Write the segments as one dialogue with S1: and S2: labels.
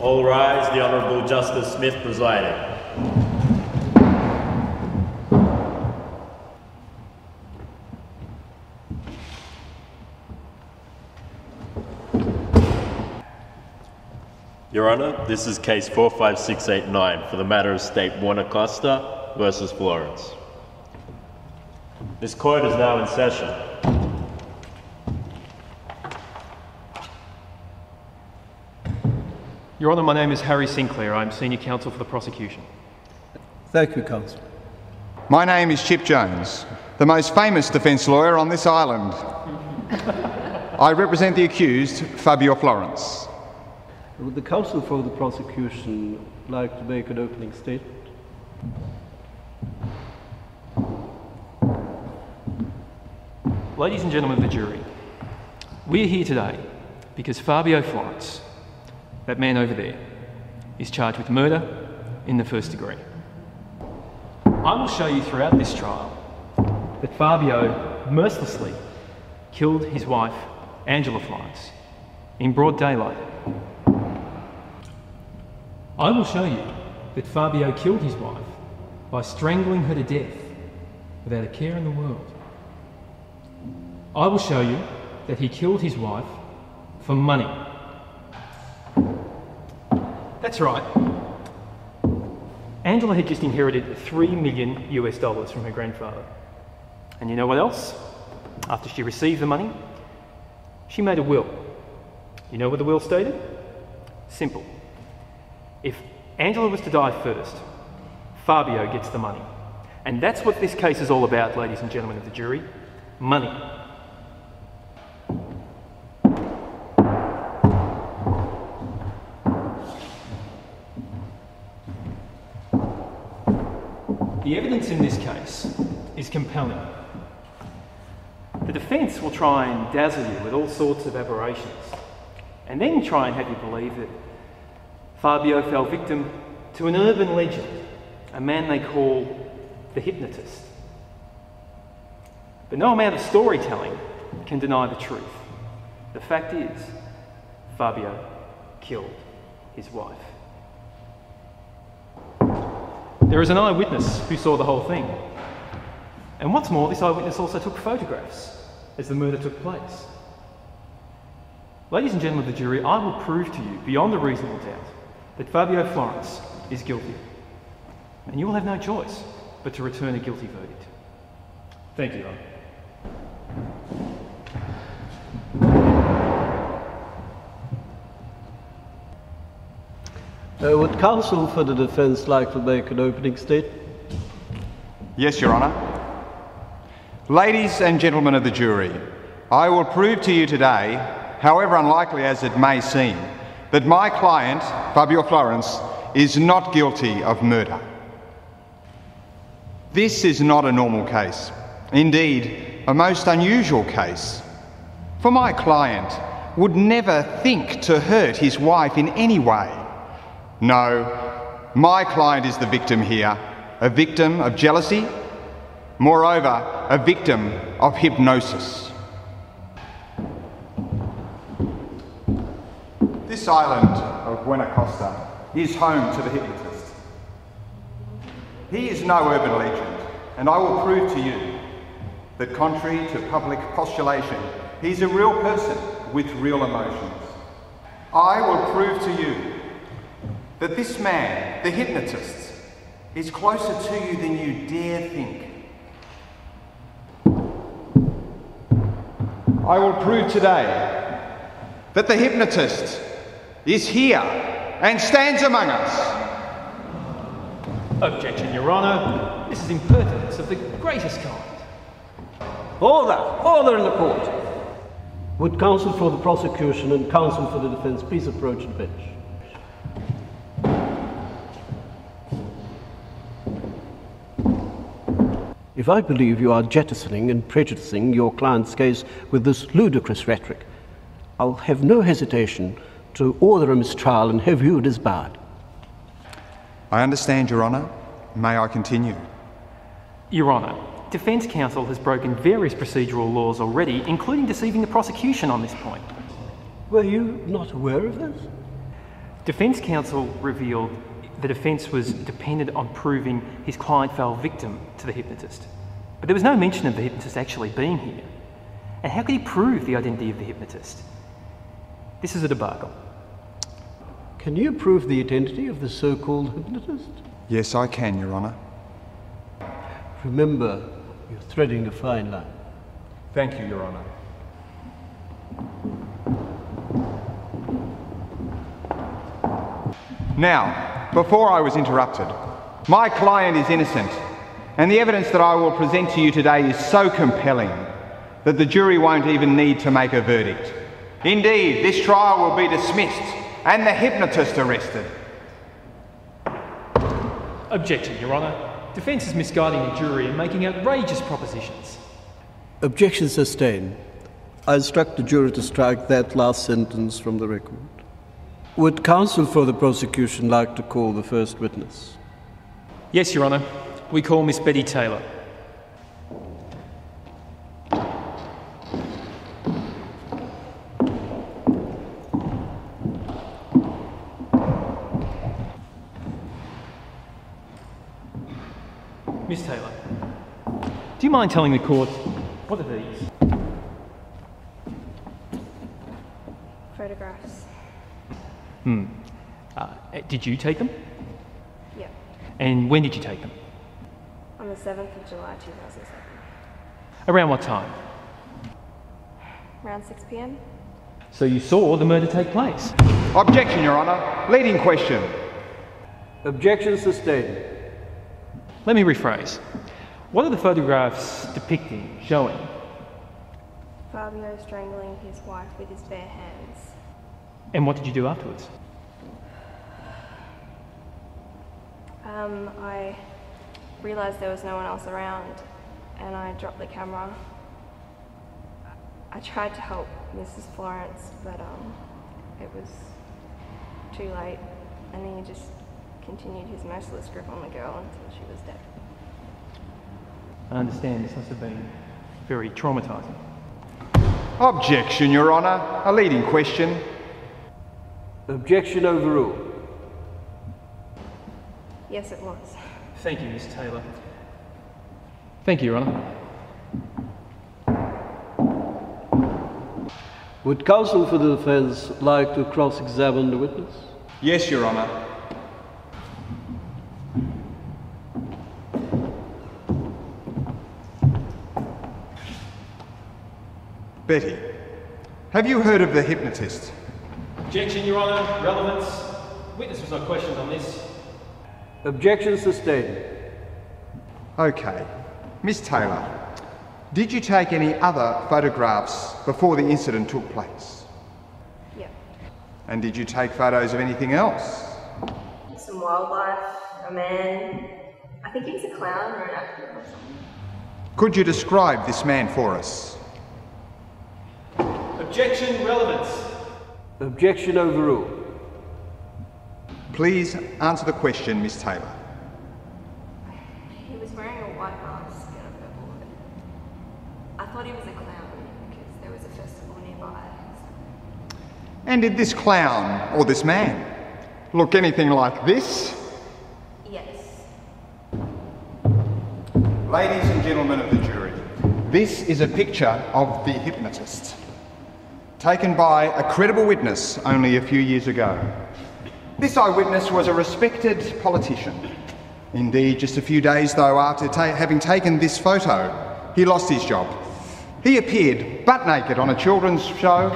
S1: All rise, the Honourable Justice Smith presiding. Your Honour, this is case 45689 for the matter of State Warner Costa versus Florence. This court is now in session.
S2: Your Honour, my name is Harry Sinclair. I'm Senior Counsel for the prosecution.
S3: Thank you, Counsel.
S4: My name is Chip Jones, the most famous defence lawyer on this island. I represent the accused, Fabio Florence.
S3: Would the counsel for the prosecution like to make an opening statement?
S2: Ladies and gentlemen of the jury, we're here today because Fabio Florence, that man over there, is charged with murder in the first degree. I will show you throughout this trial that Fabio mercilessly killed his wife, Angela Florence, in broad daylight. I will show you that Fabio killed his wife by strangling her to death without a care in the world. I will show you that he killed his wife for money. That's right. Angela had just inherited $3 million US from her grandfather. And you know what else? After she received the money, she made a will. You know what the will stated? Simple. If Angela was to die first, Fabio gets the money. And that's what this case is all about, ladies and gentlemen of the jury. Money. The evidence in this case is compelling. The defence will try and dazzle you with all sorts of aberrations, and then try and have you believe that Fabio fell victim to an urban legend, a man they call the Hypnotist. But no amount of storytelling can deny the truth. The fact is, Fabio killed his wife. There is an eyewitness who saw the whole thing. And what's more, this eyewitness also took photographs as the murder took place. Ladies and gentlemen of the jury, I will prove to you, beyond a reasonable doubt, that Fabio Florence is guilty. And you will have no choice but to return a guilty verdict. Thank you, Your Honour.
S3: Would counsel for the defence like to make an opening statement?
S4: Yes, Your Honour. Ladies and gentlemen of the jury, I will prove to you today, however unlikely as it may seem, that my client, Fabio Florence, is not guilty of murder. This is not a normal case. Indeed, a most unusual case. For my client would never think to hurt his wife in any way. No, my client is the victim here, a victim of jealousy, moreover, a victim of hypnosis. This island of Buena Costa is home to the Hypnotist. He is no urban legend, and I will prove to you that contrary to public postulation, he's a real person with real emotions. I will prove to you that this man, the Hypnotist, is closer to you than you dare think. I will prove today that the Hypnotist is here and stands among us.
S2: Objection, Your Honour. This is impertinence of the greatest kind.
S3: Order! Order in the court! Would counsel for the prosecution and counsel for the defence please approach the bench? If I believe you are jettisoning and prejudicing your client's case with this ludicrous rhetoric, I'll have no hesitation to order a mistrial and have you disbarred.
S4: I understand, Your Honour. May I continue?
S2: Your Honour, Defence Counsel has broken various procedural laws already, including deceiving the prosecution on this point.
S3: Were you not aware of this?
S2: Defence counsel revealed the defence was dependent on proving his client fell victim to the hypnotist. But there was no mention of the hypnotist actually being here. And how could he prove the identity of the hypnotist? This is a debacle.
S3: Can you prove the identity of the so-called hypnotist?
S4: Yes, I can, Your Honour.
S3: Remember, you're threading a fine line.
S4: Thank you, Your Honour. Now, before I was interrupted, my client is innocent, and the evidence that I will present to you today is so compelling that the jury won't even need to make a verdict. Indeed, this trial will be dismissed and the hypnotist arrested.
S2: Objection, Your Honour. Defence is misguiding the jury and making outrageous propositions.
S3: Objection sustained. I instruct the jury to strike that last sentence from the record. Would counsel for the prosecution like to call the first witness?
S2: Yes, Your Honour. We call Miss Betty Taylor. Miss Taylor, do you mind telling the court, what are these?
S5: Photographs.
S2: Did you take them?
S5: Yep.
S2: And when did you take them?
S5: On the 7th of July 2007.
S2: Around what time?
S5: Around 6 p.m.
S2: So you saw the murder take place?
S4: Objection, Your Honour. Leading question.
S3: Objection sustained.
S2: Let me rephrase. What are the photographs depicting, showing?
S5: Fabio strangling his wife with his bare hands.
S2: And what did you do afterwards?
S5: I realised there was no one else around and I dropped the camera. I tried to help Mrs. Florence, but it was too late, and then he just continued his merciless grip on the girl until she was dead.
S2: I understand this must have been very traumatising.
S4: Objection, Your Honour. A leading question.
S3: Objection overruled.
S5: Yes, it was.
S2: Thank you, Miss Taylor. Thank you, Your Honour.
S3: Would counsel for the defence like to cross-examine the witness?
S4: Yes, Your Honour. Betty, have you heard of the hypnotist?
S2: Objection, Your Honour. Relevance. Witness was not questioned on this.
S3: Objection sustained.
S4: Okay. Miss Taylor, did you take any other photographs before the incident took place?
S5: Yep.
S4: And did you take photos of anything else?
S5: Some wildlife, a man. I think he was a clown or an actor or something.
S4: Could you describe this man for us?
S2: Objection, relevance.
S3: Objection overruled.
S4: Please answer the question, Miss Taylor.
S5: He was wearing a white mask and a purple hood. I thought he was a clown because there was a festival nearby.
S4: And did this clown, or this man, look anything like this?
S5: Yes.
S4: Ladies and gentlemen of the jury, this is a picture of the hypnotist, taken by a credible witness only a few years ago. This eyewitness was a respected politician. Indeed, just a few days though after having taken this photo, he lost his job. He appeared butt naked on a children's show,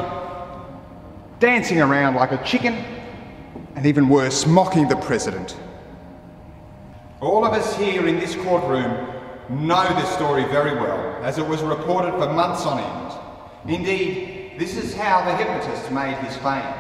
S4: dancing around like a chicken, and even worse, mocking the president. All of us here in this courtroom know this story very well, as it was reported for months on end. Indeed, this is how the hypnotist made his fame.